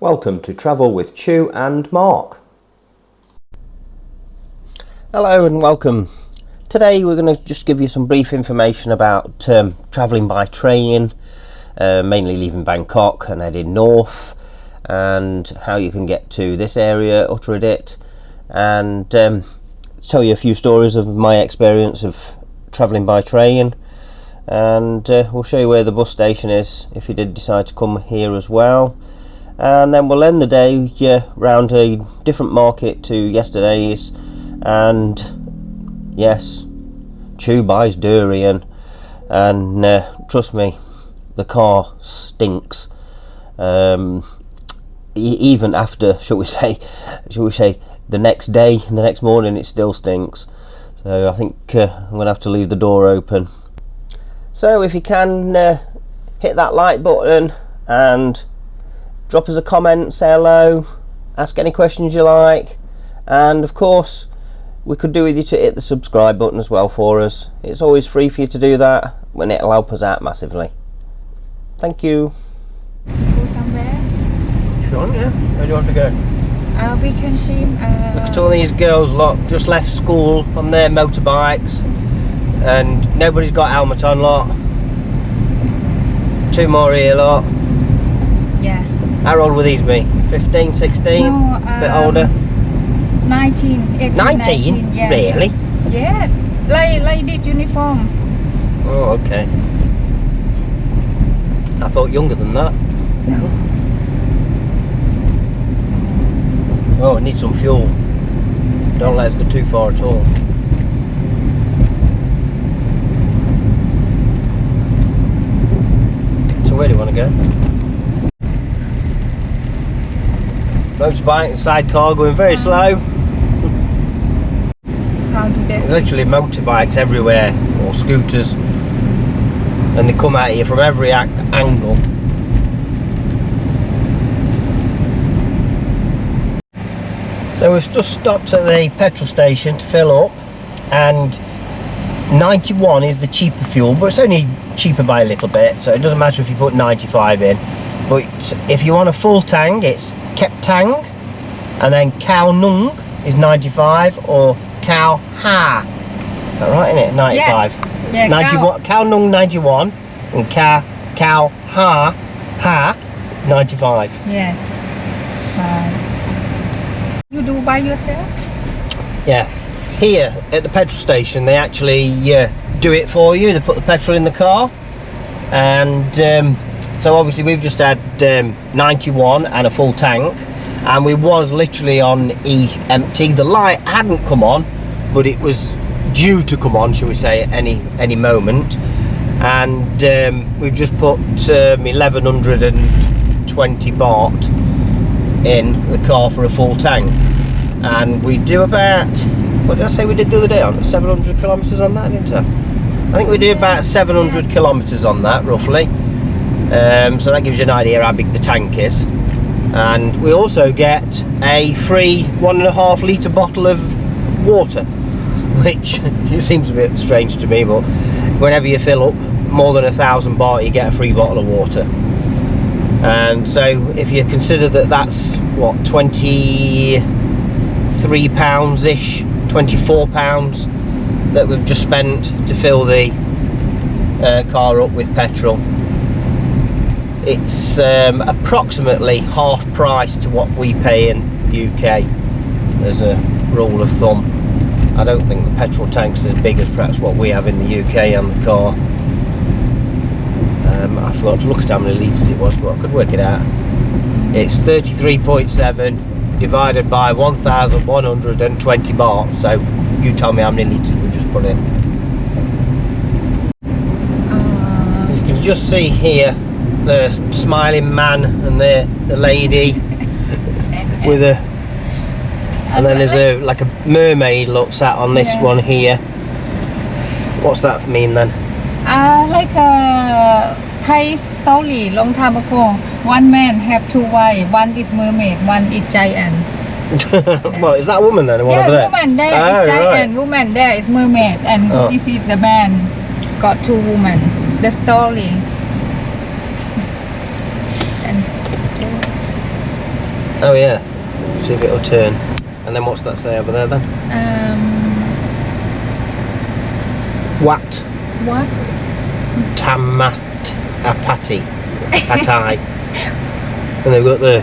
Welcome to Travel with Chu and Mark. Hello and welcome. Today we're going to just give you some brief information about travelling by train, mainly leaving Bangkok and heading north, and how you can get to this area, UTTARADIT, and tell you a few stories of my experience of travelling by train, and we'll show you where the bus station is if you did decide to come here as well. And then we'll end the day round a different market to yesterday's, and yes, Chu buys durian, and trust me, the car stinks. Even after, shall we say, the next day, the next morning, it still stinks. So I think I'm gonna have to leave the door open. So if you can hit that like button and drop us a comment, say hello, ask any questions you like, and of course we could do with you to hit the subscribe button as well for us. It's always free for you to do that, when it'll help us out massively. Thank you. Go somewhere? Sure, yeah. Where do you want to go? We can film. Look at all these girls lot just left school on their motorbikes, and nobody's got helmet on lot. Two more here lot. Yeah. How old will these be? 15, 16? No, a bit older? 19, 18, 19? yes. Really? Yes. Like this uniform. Oh, okay. I thought younger than that. No. Oh, I need some fuel. Don't let us go too far at all. So where do you want to go? Motorbike and sidecar going very slow. How do they? There's literally motorbikes everywhere, or scooters, and they come at you from every angle. So we've just stopped at the petrol station to fill up, and 91 is the cheaper fuel, but it's only cheaper by a little bit, so it doesn't matter if you put 95 in. But if you want a full tank, it's Kep Tang, and then Khao Nung is 95, or Khao Ha. Is that right, isn't it? 95. Yeah, 91. Khao Nung 91, and Khao Ha 95. Yeah. You do by yourself? Yeah. Here at the petrol station, they actually do it for you. They put the petrol in the car, and so obviously we've just had 91 and a full tank, and we was literally on empty. The light hadn't come on, but it was due to come on, shall we say, at any moment. And we've just put 1120 baht in the car for a full tank, and we do about, what did I say we did the other day, on 700 kilometers on that, didn't I? I think we do about 700 kilometers on that, roughly. So that gives you an idea how big the tank is. And we also get a free 1.5 litre bottle of water, which it seems a bit strange to me, but whenever you fill up more than 1,000 baht, you get a free bottle of water. And so if you consider that that's what, 23 pounds ish, 24 pounds that we've just spent to fill the car up with petrol, it's approximately half price to what we pay in the UK as a rule of thumb. I don't think the petrol tank's as big as perhaps what we have in the UK on the car. I forgot to look at how many litres it was, but I could work it out. It's 33.7 divided by 1,120 baht, so you tell me how many litres we just put in. You can just see here the smiling man and the lady with a, and then there's a like a mermaid looks at on this one here. What's that mean then? Like a Thai story long time ago. One man have two wives. One is mermaid, one is giant. Well, is that a woman then? Yeah, woman there is giant, woman there is mermaid, and this is the man got two women. The story. Oh yeah. See if it'll turn. And then what's that say over there then? What? What? Patai. And they've got the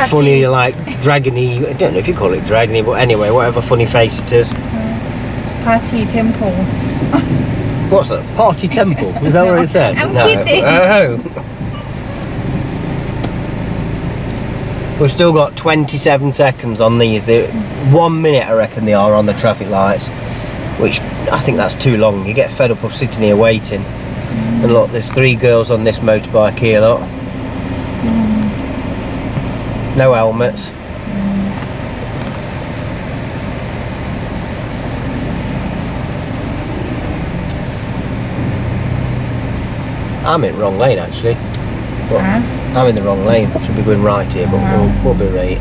funny, like, dragony, I don't know if you call it dragony, but anyway, whatever funny face it is. Party temple. What's that? Party temple? Is that what it says? I'm no. kidding. Oh. We've still got 27 seconds on these. They're 1 minute, I reckon they are, on the traffic lights, which I think that's too long. You get fed up of sitting here waiting. And look, there's 3 girls on this motorbike here, look. No helmets. I'm in the wrong lane actually. But I'm in the wrong lane. Should be going right here, but we'll be right.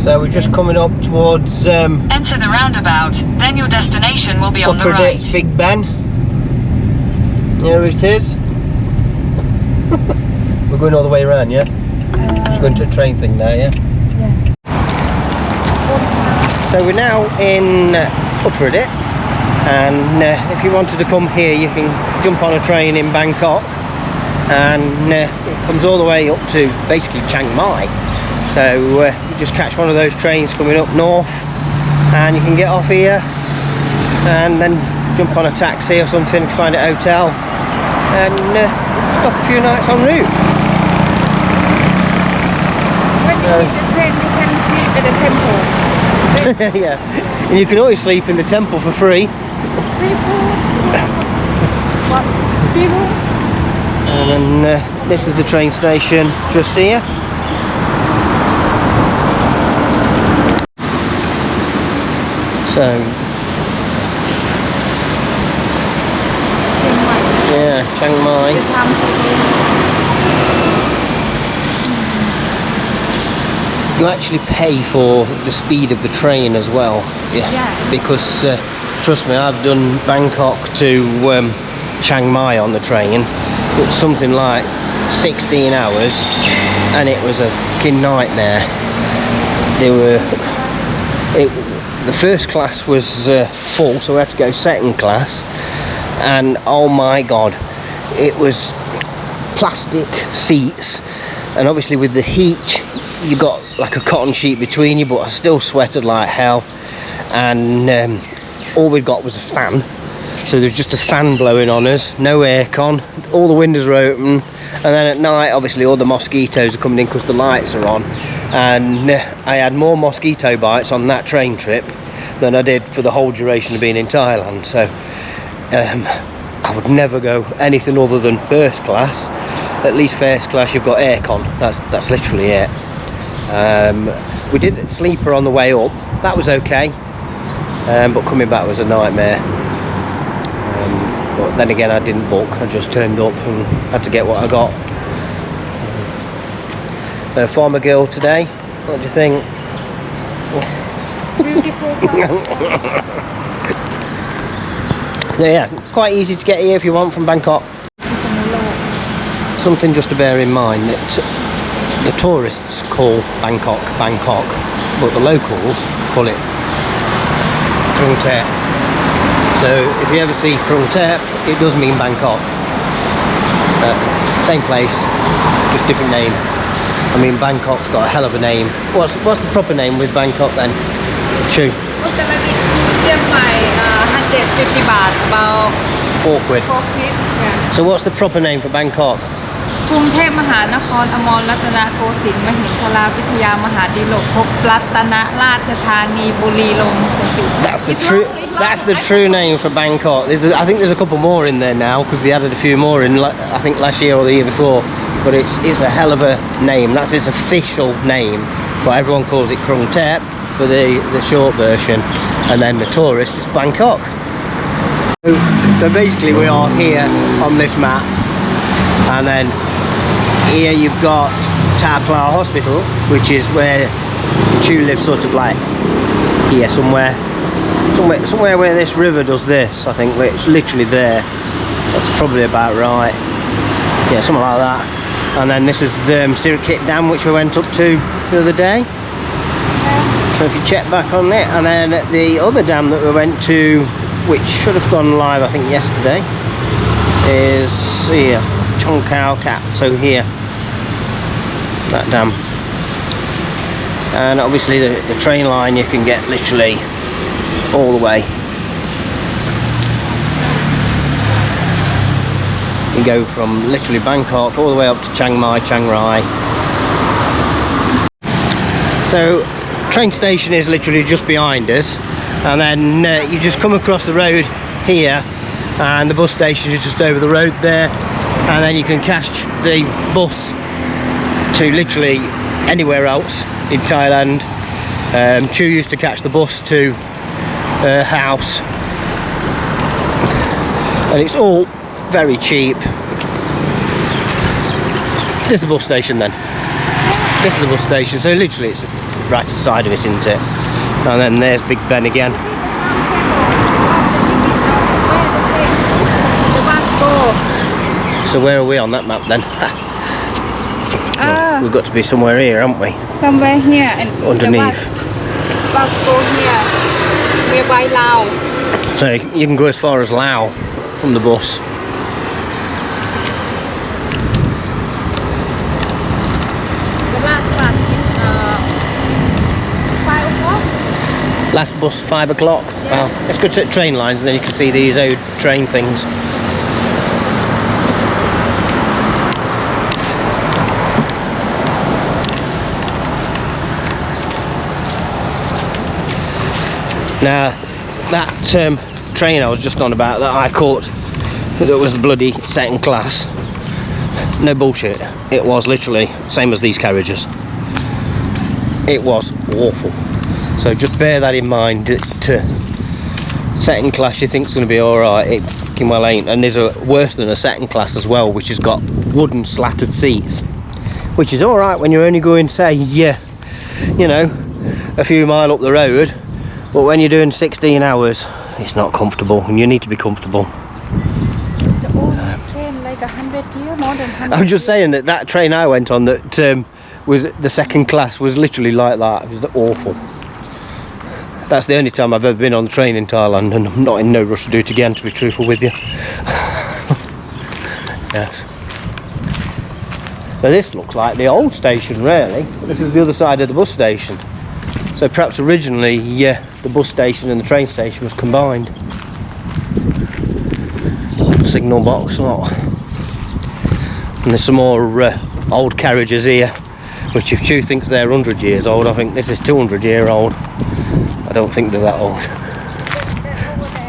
So we're just coming up towards enter the roundabout, then your destination will be on the right. UTTARADIT Big Ben. Here it is. We're going all the way around, yeah? Just going to a train thing now, yeah? Yeah. So we're now in UTTARADIT, and if you wanted to come here you can jump on a train in Bangkok, and it comes all the way up to basically Chiang Mai. So you just catch one of those trains coming up north, and you can get off here and then jump on a taxi or something, find a hotel, and stop a few nights en route. When you hit the train, you can sleep at the temple. Yeah, and you can always sleep in the temple for free. Free food. What? People? And then this is the train station just here. So, yeah, Chiang Mai. You actually pay for the speed of the train as well. Yeah. Because trust me, I've done Bangkok to Chiang Mai on the train. It's something like 16 hours, and it was a fucking nightmare. The first class was full, so we had to go second class, and oh my god, it was plastic seats, and obviously with the heat you got like a cotton sheet between you, but I still sweated like hell, and all we got was a fan. So there's just a fan blowing on us, no aircon, all the windows are open, and then at night obviously all the mosquitoes are coming in because the lights are on, and I had more mosquito bites on that train trip than I did for the whole duration of being in Thailand. So I would never go anything other than first class. At least first class you've got aircon, that's literally it. We did a sleeper on the way up, that was okay, but coming back was a nightmare. But then again, I didn't book, I just turned up and had to get what I got. So farmer girl today, what do you think? Beautiful. Yeah, quite easy to get here if you want from Bangkok. Something just to bear in mind, that the tourists call Bangkok, Bangkok, but the locals call it Krung Thep. So if you ever see Krung Thep, it does mean Bangkok. Same place, just different name. I mean, Bangkok's got a hell of a name. What's the proper name with Bangkok then? Chu. UTTARADIT, Chiang Mai, 150 baht, about 4 quid. 4 quid. Yeah. So what's the proper name for Bangkok? กรุงเทพมหานครอมรรัตนโกสินทร์มหินทราวิทยามหาดิลกภพรัตนราชธานีบุรีลมย์ That's the true name for Bangkok. I think there's a couple more in there now because they added a few more in, I think last year or the year before. But it's a hell of a name. That's its official name. But everyone calls it Krung Thep for the short version, and then the tourists it's Bangkok. So basically we are here on this map, and then here you've got Thailand Hospital, which is where Chu lives, sort of like here somewhere where this river does this, I think, where it's literally there. That's probably about right. Yeah, something like that. And then this is Sirikit Dam, which we went up to the other day. So if you check back on it, and then the other dam that we went to, which should have gone live I think yesterday, is here, Chong Khao Kat. So here, that dam. And obviously the train line you can get literally all the way. You go from literally Bangkok all the way up to Chiang Mai, Chiang Rai. So train station is literally just behind us, and then you just come across the road here, and the bus station is just over the road there, and then you can catch the bus to literally anywhere else in Thailand. Chu used to catch the bus to her house, and it's all very cheap. This is the bus station then. This is the bus station, so literally it's right side of it, isn't it? And then there's Big Ben again. So where are we on that map then? Well, we've got to be somewhere here, haven't we? Somewhere here and underneath. Bus go here, nearby Lao. So you can go as far as Lao from the bus. The last bus is 5 o'clock. Last bus 5 o'clock. Yeah. Well, let's go to train lines, and then you can see these old train things. Now that train I was just on about that I caught, that was bloody second class, no bullshit, it was literally same as these carriages. It was awful. So just bear that in mind. Second class you think it's going to be alright, it fucking well ain't. And there's a worse than a second class as well, which has got wooden slatted seats, which is alright when you're only going, say, you know, a few mile up the road. But when you're doing 16 hours, it's not comfortable, and you need to be comfortable. The old train, like 100 years, more than 100 I'm just saying that train I went on, that was the second class, was literally like that. It was awful. That's the only time I've ever been on the train in Thailand, and I'm not in no rush to do it again, to be truthful with you. Yes. So this looks like the old station, really. This is the other side of the bus station. So perhaps originally, yeah, the bus station and the train station was combined. Signal box lot. And there's some more old carriages here, which if Chu thinks they're 100 years old, I think this is 200 year old. I don't think they're that old.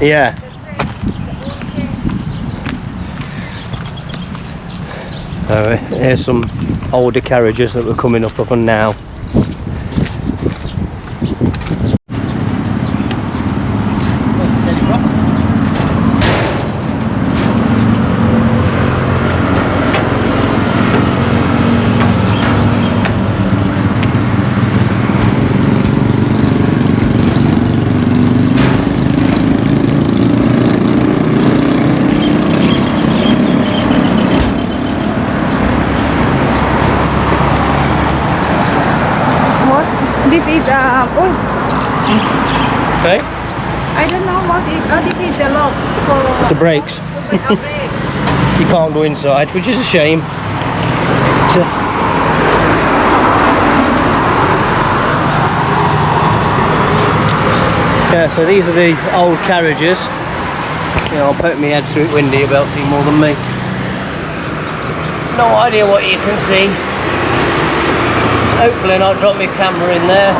Yeah. So here's some older carriages that we're coming up on now. This is Okay. I don't know what is. This is the lock for The brakes. You can't go inside, which is a shame. Yeah, so these are the old carriages. You know, I'll poke my head through it windy, you'll be able to see more than me. No idea what you can see. Hopefully not drop my camera in there.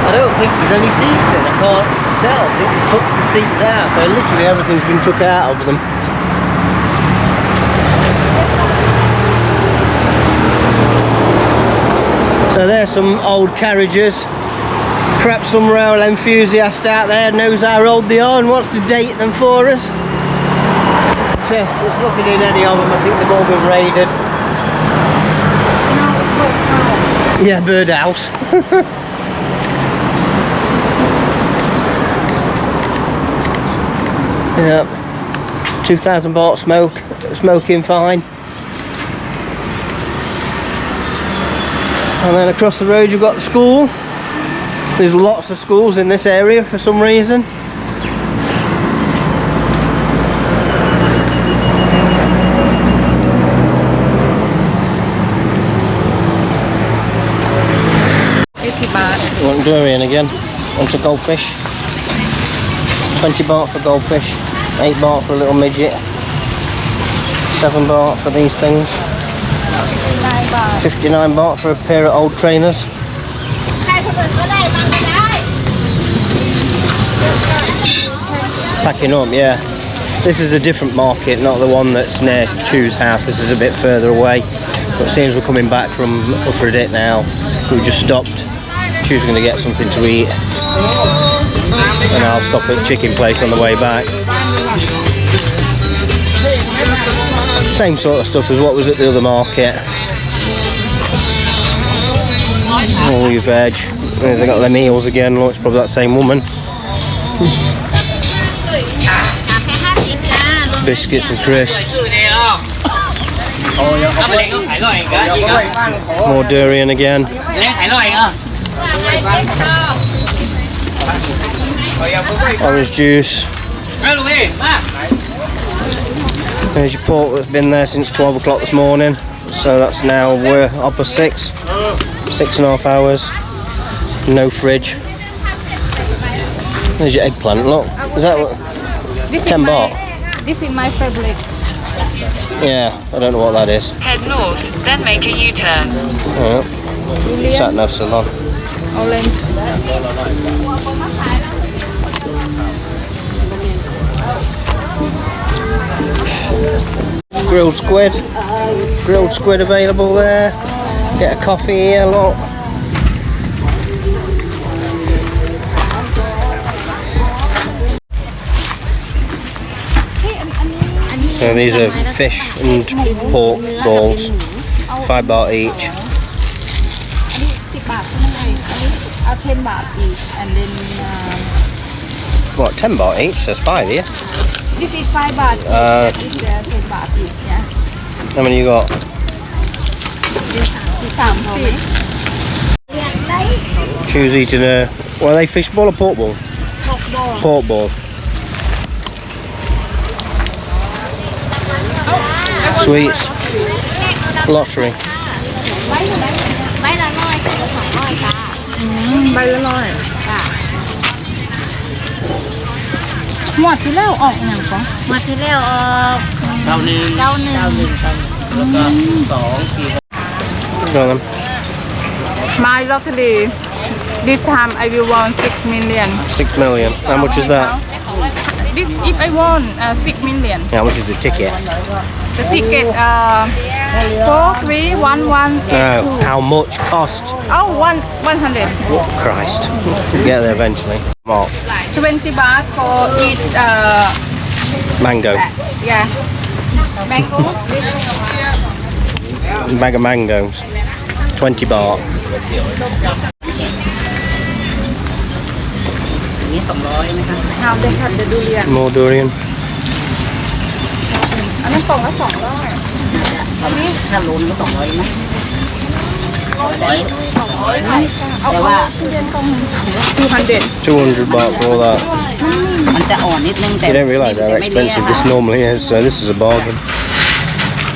I don't think there's any seats in, I can't tell. I think they took the seats out, so literally everything's been took out of them. So there's some old carriages. Perhaps some rail enthusiast out there knows how old they are and wants to date them for us. there's nothing in any of them. I think they've all been raided. Yeah, birdhouse. Yeah, 2,000 baht smoke, smoking fine. And then across the road you've got the school. There's lots of schools in this area for some reason. Want durian again? Want a goldfish? 20 baht for goldfish, 8 baht for a little midget, 7 baht for these things, 59 baht for a pair of old trainers. Packing up, yeah. This is a different market, not the one that's near Chu's house. This is a bit further away, but it seems we're coming back from UTTARADIT now. We just stopped. Chu's going to get something to eat, and I'll stop at chicken place on the way back. Same sort of stuff as what was at the other market. All your veg. They got their meals again. Look, it's probably that same woman. Biscuits and crisps. More durian again. Orange juice. There's your pork that's been there since 12 o'clock this morning. So that's now we're up at 6.5 hours. No fridge. There's your eggplant. Look, is that what? 10 baht. This is my favorite. Yeah, I don't know what that is. Head north, then make a U-turn. Yeah. Sat nav salon. Orange. Grilled squid available there. Get a coffee here, look. So these are fish and pork balls, 5 baht each. 10 baht each, and then What, 10 baht each? There's 5 here. this is 5 baht each, that is 10 baht each, yeah. How many you got? Chu's eating a, what are they, fish ball or pork ball? Pork ball. Sweets. Lottery. ใบละร้อยหมดที่แล้วออกอย่างปะหมดที่แล้วออก91 Go on then. My lottery this time I will won 6 million 6 million. How much is that? this if I won 6 million How much is the ticket? the ticket 431182 No, how much cost? oh 100 Christ. We'll get there eventually. Mark. 20 baht for each Mango. yeah mango Bag of mangoes. 20 baht. how they have the durian More durian. อันนั้นกล่องละ200อันนี้ถ้าโลนึงก็200นะแต่ว่าทุเรียนกล่อง200 200 baht for all that. มันจะอ่อนนิดนึงแต่ You don't realise how expensive this normally is, so this is a bargain.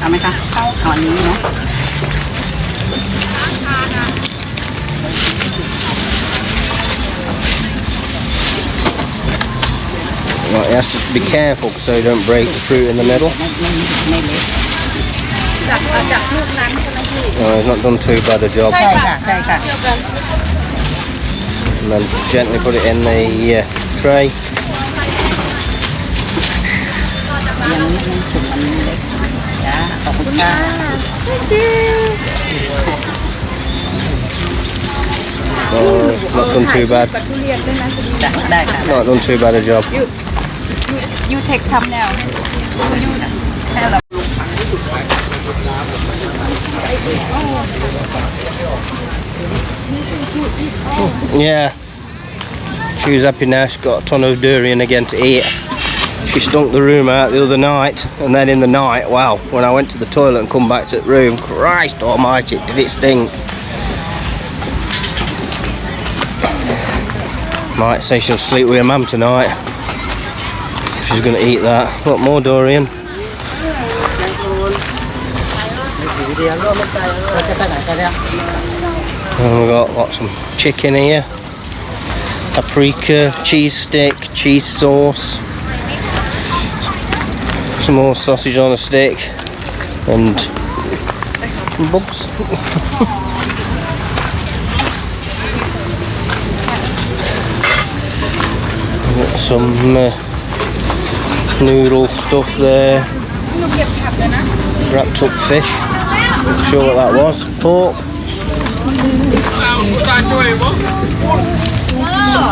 เอาไหมคะเอาอันนี้เนาะ Right, you have to be careful so you don't break the fruit in the middle. จากลูกนั้นใช่ไหมพี่ He's not done too bad a job. ใช่ค่ะใช่ค่ะ And then gently put it in the tray. ยังนิดนึงถุงอันนี้เล็กจ้าขอบคุณค่ะ Not done too bad. กับทุเรียนด้วยนะ Not done too bad a job. you take thumbnail. You have a Yeah. She was happy now. She's got a ton of durian again to eat. She stunk the room out the other night, and then in the night, wow, when I went to the toilet and come back to the room, Christ almighty, did it stink. Might say she'll sleep with her mum tonight. She's going to eat that. Look, more durian. And we've got some chicken here. Paprika, cheese stick, cheese sauce. Some more sausage on a stick. And bugs. Got some noodle stuff there. Wrapped up fish. Not sure what that was. Pork.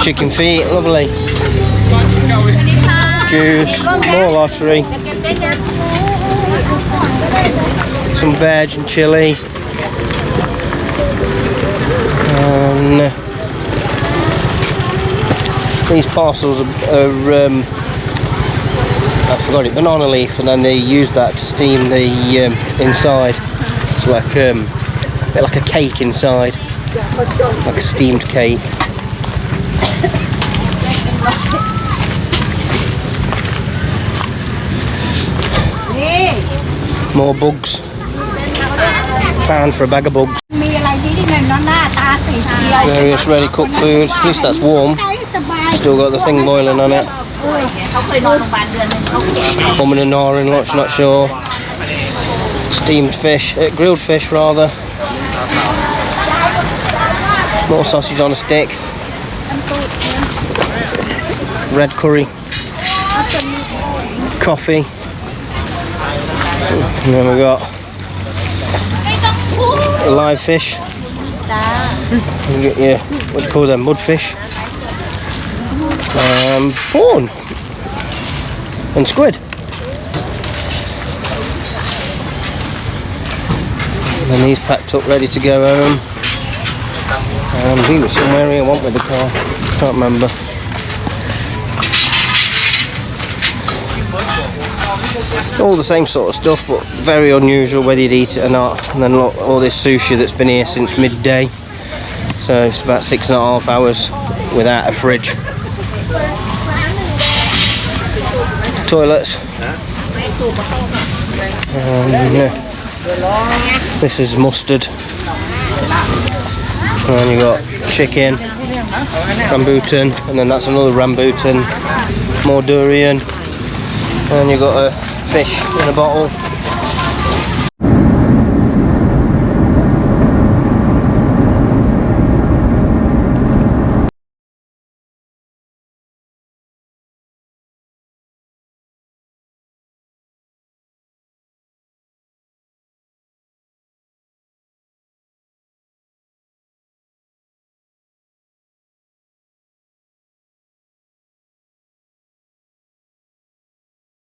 Chicken feet, lovely. Juice, more lottery. Some veg and chilli. And these parcels are I forgot it, banana leaf, and then they use that to steam the inside. It's like a bit like a cake inside, like a steamed cake. More bugs. £1 for a bag of bugs. Various ready cooked food. At least that's warm. Still got the thing boiling on it. Bumming and gnawing, not sure. Steamed fish, grilled fish rather. More sausage on a stick. Red curry. Coffee. And then we got live fish. Yeah, what do you call them? Mudfish. Prawn. And squid. And these packed up, ready to go home. I think it's somewhere here I want with the car. Can't remember. All the same sort of stuff, but very unusual whether you'd eat it or not. And then look, all this sushi that's been here since midday. So it's about 6.5 hours without a fridge. Toilets. This is mustard. And you got chicken, rambutan, and then that's another rambutan. More durian. And you got a fish in a bottle.